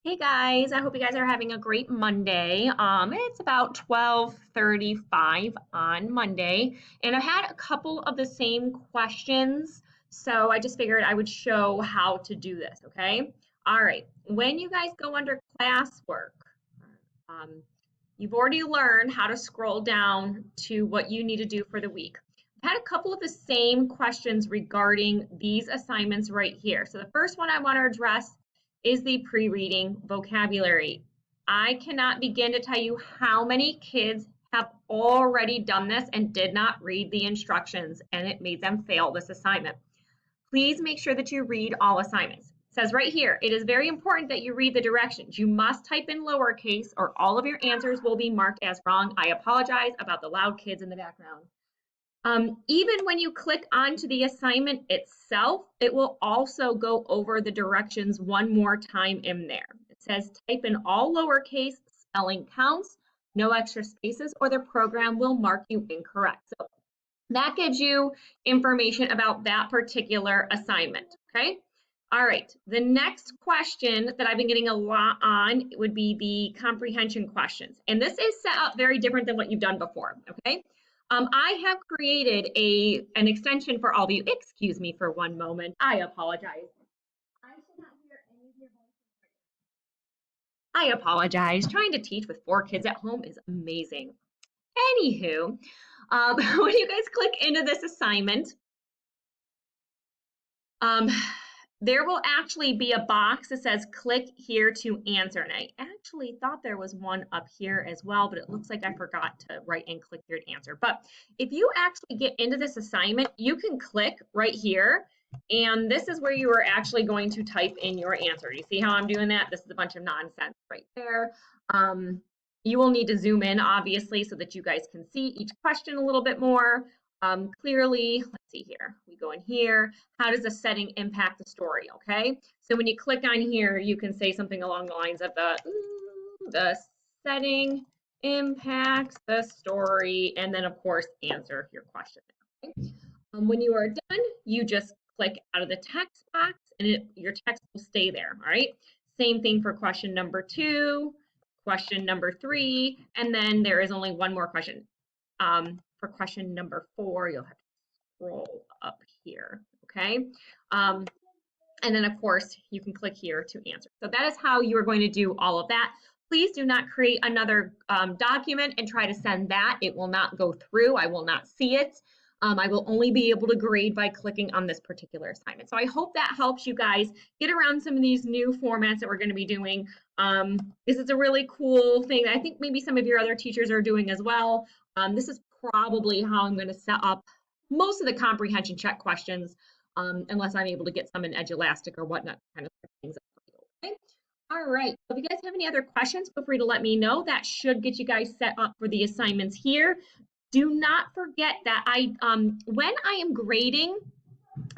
Hey guys, I hope you guys are having a great Monday. It's about 12:35 on Monday, and I had a couple of the same questions, so I just figured I would show how to do this, okay? All right, when you guys go under classwork, um, you've already learned how to scroll down to what you need to do for the week. I've had a couple of the same questions regarding these assignments right here. So the first one I want to address is the pre-reading vocabulary. I cannot begin to tell you how many kids have already done this and did not read the instructions, and it made them fail this assignment. Please make sure that you read all assignments. It says right here, it is very important that you read the directions. You must type in lowercase or all of your answers will be marked as wrong. I apologize about the loud kids in the background. Even when you click onto the assignment itself, it will also go over the directions one more time in there. It says type in all lowercase, spelling counts, no extra spaces, or the program will mark you incorrect. So that gives you information about that particular assignment, okay? All right, the next question that I've been getting a lot on would be the comprehension questions. And this is set up very different than what you've done before, okay? I have created an extension for all of you. Excuse me for one moment. I apologize. I should not hear any of your voices. I apologize. Trying to teach with 4 kids at home is amazing. Anywho, when you guys click into this assignment, um, there will actually be a box that says click here to answer. And I actually thought there was one up here as well, but it looks like I forgot to write in click here to answer. But if you actually get into this assignment, you can click right here. And this is where you are actually going to type in your answer. You see how I'm doing that? This is a bunch of nonsense right there. You will need to zoom in, obviously, so that you guys can see each question a little bit more clearly. Let's see here. We go in here. How does the setting impact the story? Okay. So when you click on here, you can say something along the lines of the setting impacts the story, and then of course answer your question. Okay? When you are done, you just click out of the text box, and your text will stay there. All right. Same thing for question number 2, question number 3, and then there is only one more question. For question number 4, you'll have to scroll up here, okay? And then, of course, you can click here to answer. So that is how you are going to do all of that. Please do not create another document and try to send that. It will not go through. I will not see it. I will only be able to grade by clicking on this particular assignment. So I hope that helps you guys get around some of these new formats that we're going to be doing. This is a really cool thing that I think maybe some of your other teachers are doing as well. This is probably how I'm going to set up most of the comprehension check questions, unless I'm able to get some in Edulastic or whatnot, kind of things up for you. Okay. All right. So if you guys have any other questions, feel free to let me know. That should get you guys set up for the assignments here. Do not forget that when I am grading,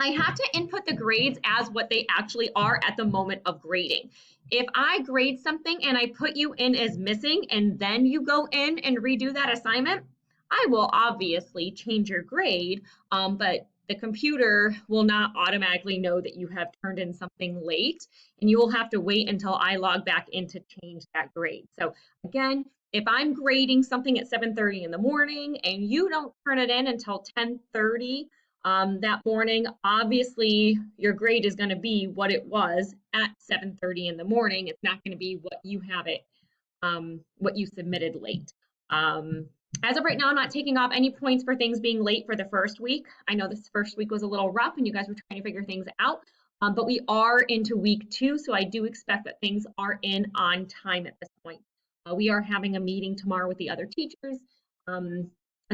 I have to input the grades as what they actually are at the moment of grading. If I grade something and I put you in as missing and then you go in and redo that assignment, I will obviously change your grade, but the computer will not automatically know that you have turned in something late, and you will have to wait until I log back in to change that grade. So again, if I'm grading something at 7:30 in the morning and you don't turn it in until 10:30 that morning, obviously your grade is going to be what it was at 7:30 in the morning. It's not going to be what you have it, what you submitted late. As of right now, I'm not taking off any points for things being late for the first week. I know this first week was a little rough and you guys were trying to figure things out, but we are into week 2, so I do expect that things are in on time at this point. We are having a meeting tomorrow with the other teachers, and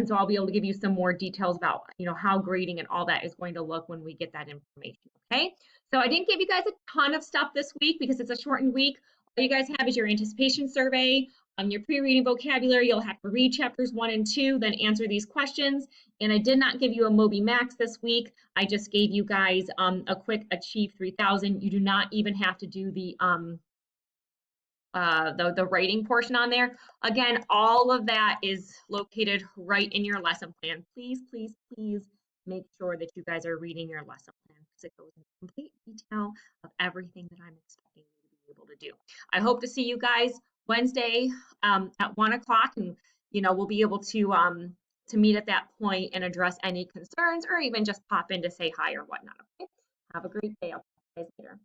so I'll be able to give you some more details about, how grading and all that is going to look when we get that information, okay? So I didn't give you guys a ton of stuff this week because it's a shortened week. All you guys have is your anticipation survey, your pre-reading vocabulary. You'll have to read chapters 1 and 2, then answer these questions. And I did not give you a Moby Max this week. I just gave you guys a quick Achieve 3000. You do not even have to do the writing portion on there. Again, all of that is located right in your lesson plan. Please, please, please make sure that you guys are reading your lesson plan because it goes into complete detail of everything that I'm expecting you to be able to do. I hope to see you guys Wednesday at 1 o'clock, and we'll be able to meet at that point and address any concerns, or even just pop in to say hi or whatnot. Okay? Have a great day. I'll see you guys later.